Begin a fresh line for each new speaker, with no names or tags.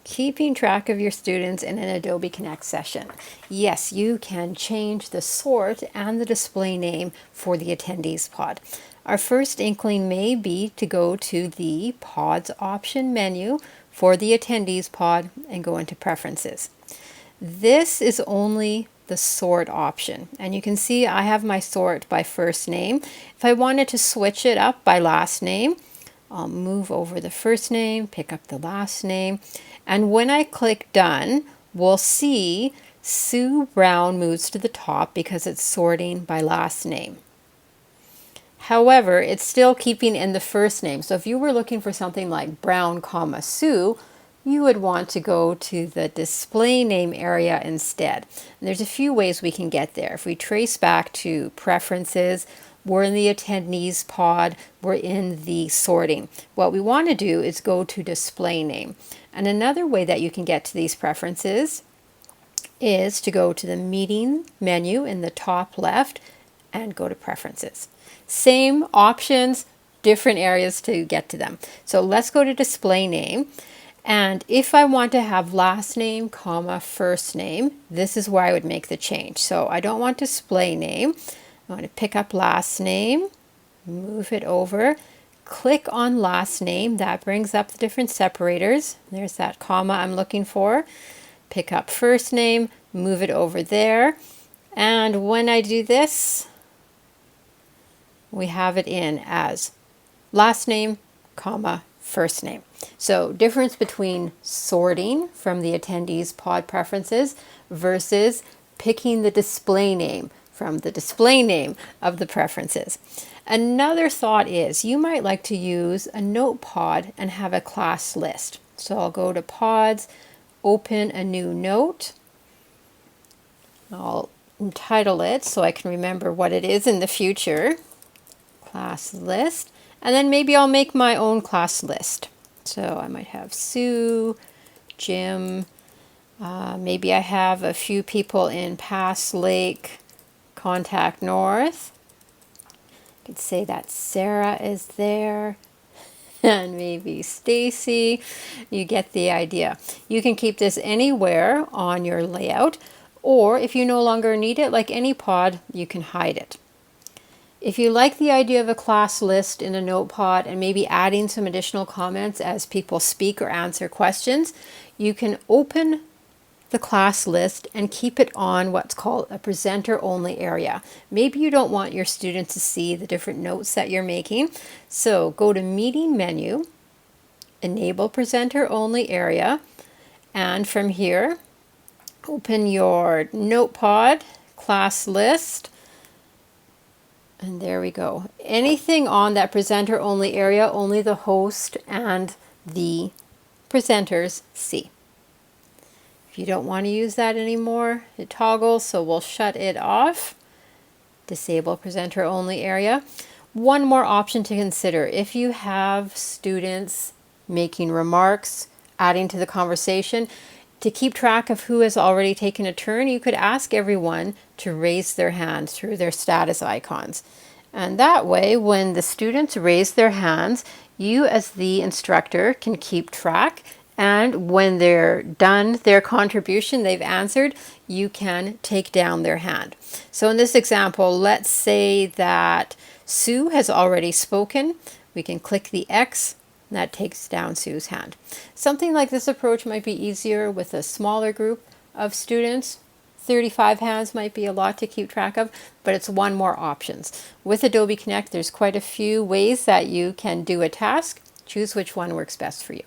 Keeping track of your students in an Adobe Connect session. Yes, you can change the sort and the display name for the attendees pod. Our first inkling may be to go to the pods option menu for the attendees pod and go into preferences. This is only the sort option, and you can see I have my sort by first name. If I wanted to switch it up by last name, I'll move over the first name, pick up the last name, and when I click done, we'll see Sue Brown moves to the top because it's sorting by last name. However, it's still keeping in the first name. So if you were looking for something like Brown, Sue, you would want to go to the display name area instead. And there's a few ways we can get there. If we trace back to preferences, we're in the attendees pod, we're in the sorting. What we want to do is go to display name. And another way that you can get to these preferences is to go to the meeting menu in the top left and go to preferences. Same options, different areas to get to them. So let's go to display name. And if I want to have last name, first name, this is where I would make the change. So I don't want display name. I want to pick up last name, move it over, click on last name. That brings up the different separators. There's that comma I'm looking for. Pick up first name, move it over there. And when I do this, we have it in as last name, first name. So difference between sorting from the attendees pod preferences versus picking the display name from the display name of the preferences. Another thought is you might like to use a note pod and have a class list. So I'll go to pods, open a new note. I'll entitle it so I can remember what it is in the future. Class list. And then maybe I'll make my own class list. So I might have Sue, Jim, maybe I have a few people in Pass Lake, Contact North. I could say that Sarah is there, and maybe Stacy. You get the idea. You can keep this anywhere on your layout, or if you no longer need it, like any pod, you can hide it. If you like the idea of a class list in a note pod and maybe adding some additional comments as people speak or answer questions, you can open the class list and keep it on what's called a presenter only area. Maybe you don't want your students to see the different notes that you're making. So go to meeting menu, enable presenter only area, and from here, open your note pod, class list, and there we go. Anything on that presenter only area, only the host and the presenters see. If you don't want to use that anymore, it toggles, so we'll shut it off. Disable presenter only area. One more option to consider. If you have students making remarks, adding to the conversation, to keep track of who has already taken a turn, you could ask everyone to raise their hand through their status icons. And that way, when the students raise their hands, you as the instructor can keep track. And when they're done their contribution, they've answered, you can take down their hand. So in this example, let's say that Sue has already spoken. We can click the X, and that takes down Sue's hand. Something like this approach might be easier with a smaller group of students. 35 hands might be a lot to keep track of, but it's one more options. With Adobe Connect, there's quite a few ways that you can do a task. Choose which one works best for you.